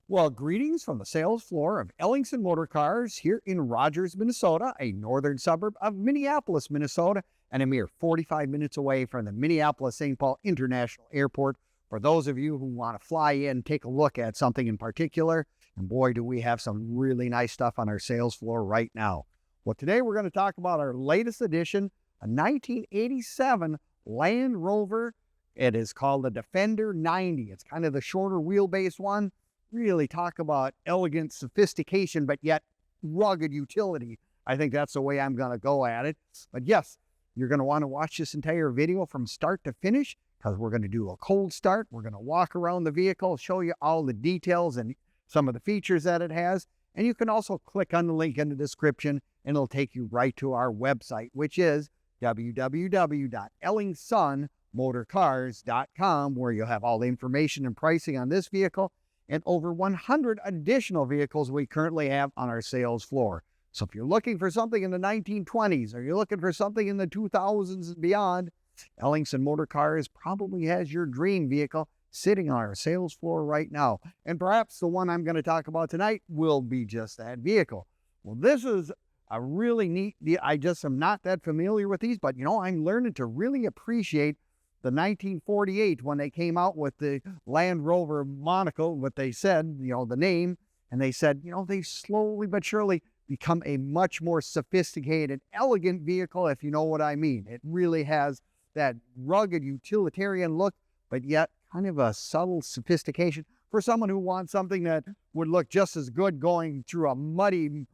Well, greetings from the sales floor of Ellingson Motor Cars here in Rogers, Minnesota, a northern suburb of Minneapolis, Minnesota, and a mere 45 minutes away from the Minneapolis-St. Paul International Airport. For those of you who want to fly in, take a look at something in particular, and boy, do we have some really nice stuff on our sales floor right now. Well, today we're going to talk about our latest edition, a 1987 Land Rover. It is called the Defender 90. It's kind of the shorter wheelbase one. Really talk about elegant sophistication, but yet rugged utility. I think that's the way I'm going to go at it. But yes, you're going to want to watch this entire video from start to finish because we're going to do a cold start. We're going to walk around the vehicle, show you all the details and some of the features that it has. And you can also click on the link in the description and it'll take you right to our website, which is www.ellingsonmotorcars.com, where you'll have all the information and pricing on this vehicle and over 100 additional vehicles we currently have on our sales floor. So if you're looking for something in the 1920s or you're looking for something in the 2000s and beyond, Ellingson Motor Cars probably has your dream vehicle sitting on our sales floor right now. And perhaps the one I'm going to talk about tonight will be just that vehicle. Well, this is a really neat, I just am not that familiar with these, but I'm learning to really appreciate the 1948 when they came out with the Land Rover monocle, what they said, the name, and they said, they slowly but surely become a much more sophisticated, elegant vehicle, if you know what I mean. It really has that rugged utilitarian look, but yet kind of a subtle sophistication for someone who wants something that would look just as good going through a muddy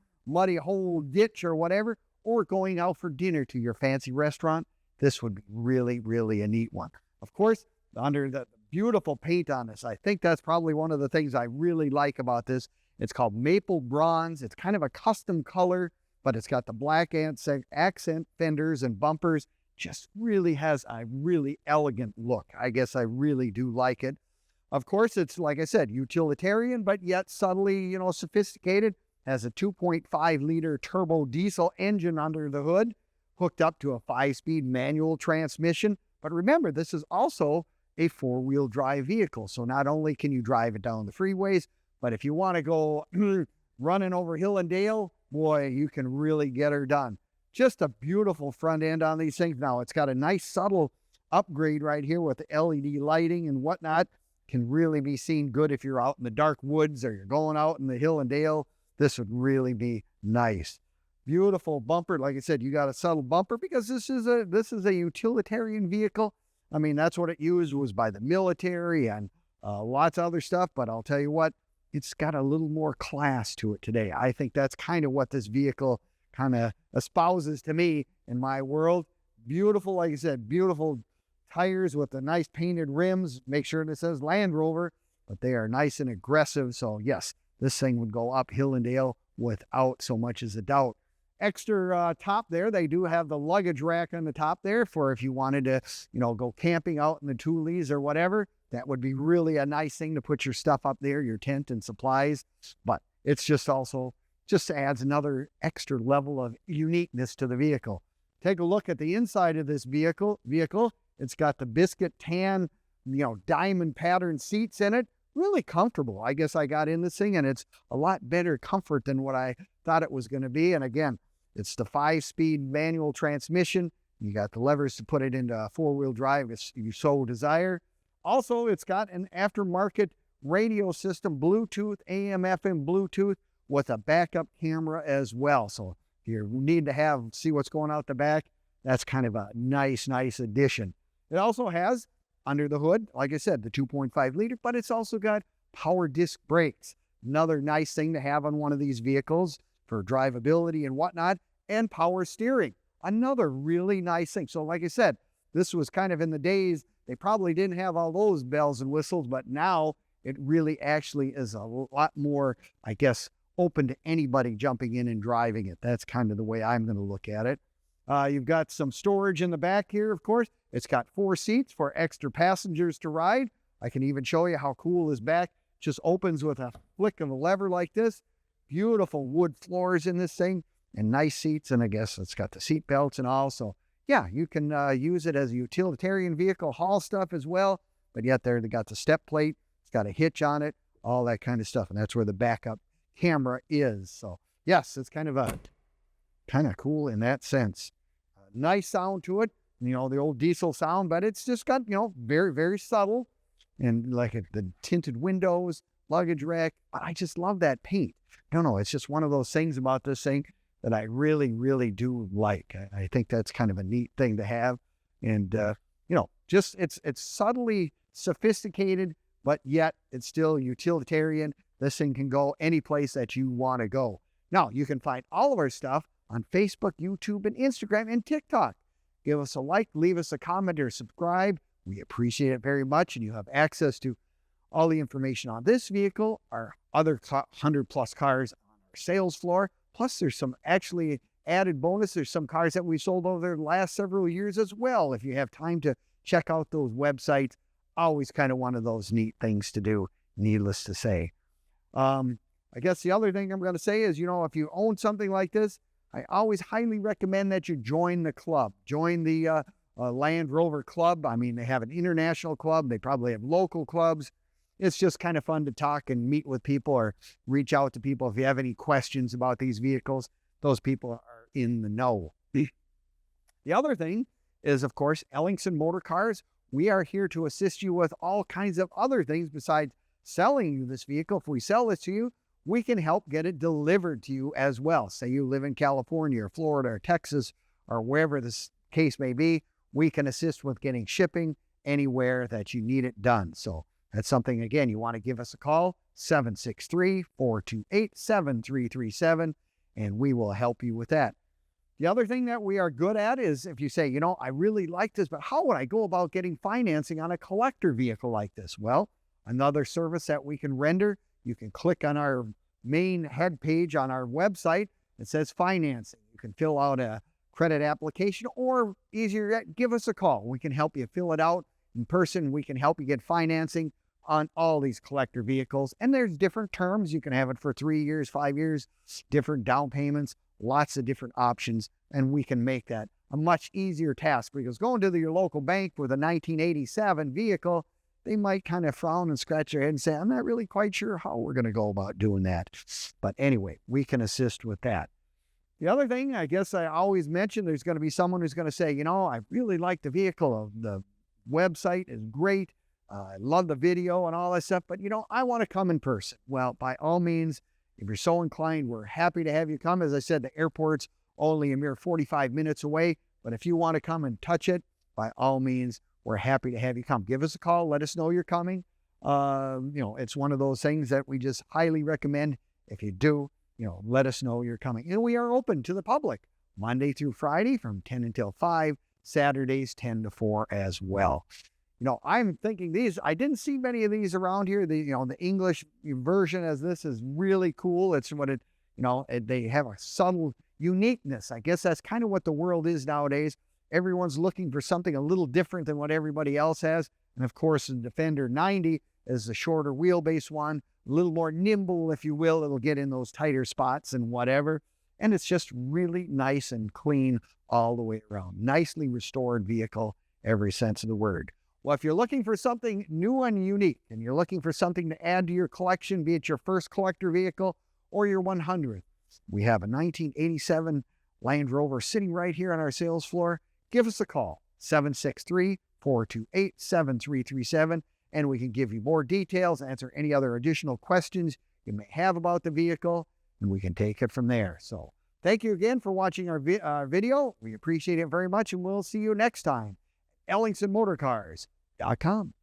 hole ditch or whatever, or going out for dinner to your fancy restaurant. This would be really, really a neat one. Of course, under the beautiful paint on this, I think that's probably one of the things I really like about this. It's called maple bronze. It's kind of a custom color, but it's got the black accent fenders and bumpers. Just really has a really elegant look. I guess I really do like it. Of course, it's, like I said, utilitarian, but yet subtly, sophisticated. Has a 2.5-liter turbo diesel engine under the hood, hooked up to a 5-speed manual transmission. But remember, this is also a 4-wheel drive vehicle. So not only can you drive it down the freeways, but if you want to go running over hill and dale, boy, you can really get her done. Just a beautiful front end on these things. Now, it's got a nice subtle upgrade right here with the LED lighting and whatnot. Can really be seen good if you're out in the dark woods or you're going out in the hill and dale. This would really be nice. Beautiful bumper. Like I said, you got a subtle bumper because this is a utilitarian vehicle. I mean, that's what it used, was by the military and lots of other stuff. But I'll tell you what, it's got a little more class to it today. I think that's kind of what this vehicle kind of espouses to me in my world. Beautiful, like I said, beautiful tires with the nice painted rims. Make sure that it says Land Rover, but they are nice and aggressive. So yes, this thing would go up hill and dale without so much as a doubt. Extra top there, they do have the luggage rack on the top there for if you wanted to, go camping out in the Tules or whatever. That would be really a nice thing to put your stuff up there, your tent and supplies. But it's just adds another extra level of uniqueness to the vehicle. Take a look at the inside of this vehicle. It's got the Biscuit Tan, diamond pattern seats in it. Really comfortable. I guess I got in this thing and it's a lot better comfort than what I thought it was going to be. And again, it's the 5-speed manual transmission. You got the levers to put it into 4-wheel drive if you so desire. Also, it's got an aftermarket radio system, Bluetooth, AM, FM, Bluetooth, with a backup camera as well. So if you need to see what's going out the back, that's kind of a nice addition. It also has, under the hood, like I said, the 2.5-liter, but it's also got power disc brakes. Another nice thing to have on one of these vehicles for drivability and whatnot, and power steering. Another really nice thing. So like I said, this was kind of in the days, they probably didn't have all those bells and whistles, but now it really actually is a lot more, I guess, open to anybody jumping in and driving it. That's kind of the way I'm going to look at it. You've got some storage in the back here, of course. It's got 4 seats for extra passengers to ride. I can even show you how cool this back just opens with a flick of a lever like this. Beautiful wood floors in this thing and nice seats. And I guess it's got the seat belts and all. So yeah, you can use it as a utilitarian vehicle, haul stuff as well. But yet there, they got the step plate. It's got a hitch on it. all that kind of stuff. And that's where the backup camera is. So yes, it's kind of cool in that sense. Nice sound to it, you know, the old diesel sound, but it's just got, you know, very, very subtle, and like the tinted windows, luggage rack. I just love that paint. I don't know. It's just one of those things about this thing that I really, really do like. I think that's kind of a neat thing to have. And, you know, just it's subtly sophisticated, but yet it's still utilitarian. This thing can go any place that you want to go. Now, you can find all of our stuff on Facebook, YouTube, and Instagram, and TikTok. Give us a like, leave us a comment, or subscribe. We appreciate it very much, and you have access to all the information on this vehicle, our other 100+ cars on our sales floor. Plus, there's some actually added bonus. There's some cars that we sold over the last several years as well. If you have time to check out those websites, always kind of one of those neat things to do, needless to say. I guess the other thing I'm going to say is, you know, if you own something like this, I always highly recommend that you join the club. Join the Land Rover Club. I mean, they have an international club. They probably have local clubs. It's just kind of fun to talk and meet with people, or reach out to people if you have any questions about these vehicles. Those people are in the know. The other thing is, of course, Ellingson Motor Cars. We are here to assist you with all kinds of other things besides selling you this vehicle. If we sell this to you, we can help get it delivered to you as well. Say you live in California or Florida or Texas or wherever this case may be, we can assist with getting shipping anywhere that you need it done. So that's something, again, you want to give us a call, 763-428-7337, and we will help you with that. The other thing that we are good at is, if you say, you know, I really like this, but how would I go about getting financing on a collector vehicle like this? Well, another service that we can render, you can click on our main head page on our website. It says financing. You can fill out a credit application, or easier yet, give us a call. We can help you fill it out in person. We can help you get financing on all these collector vehicles. And there's different terms. You can have it for 3 years, 5 years, different down payments, lots of different options. And we can make that a much easier task, because going to your local bank with a 1987 vehicle, they might kind of frown and scratch their head and say, I'm not really quite sure how we're going to go about doing that. But anyway, we can assist with that. The other thing, I guess I always mention, there's going to be someone who's going to say, you know, I really like the vehicle. The website is great. I love the video and all that stuff, but, you know, I want to come in person. Well, by all means, if you're so inclined, we're happy to have you come. As I said, the airport's only a mere 45 minutes away, but if you want to come and touch it, by all means, we're happy to have you come. Give us a call. Let us know you're coming. You know, it's one of those things that we just highly recommend. If you do, you know, let us know you're coming. And we are open to the public Monday through Friday from 10 until 5, Saturdays 10 to 4 as well. You know, I'm thinking I didn't see many of these around here. You know, the English version as this is really cool. It's what it, you know, they have a subtle uniqueness. I guess that's kind of what the world is nowadays. Everyone's looking for something a little different than what everybody else has. And of course, the Defender 90 is the shorter wheelbase one, a little more nimble, if you will. It'll get in those tighter spots and whatever. And it's just really nice and clean all the way around. Nicely restored vehicle, every sense of the word. Well, if you're looking for something new and unique, and you're looking for something to add to your collection, be it your first collector vehicle or your 100th, we have a 1987 Land Rover sitting right here on our sales floor. Give us a call, 763-428-7337, and we can give you more details, answer any other additional questions you may have about the vehicle, and we can take it from there. So thank you again for watching our video. We appreciate it very much, and we'll see you next time. EllingsonMotorCars.com.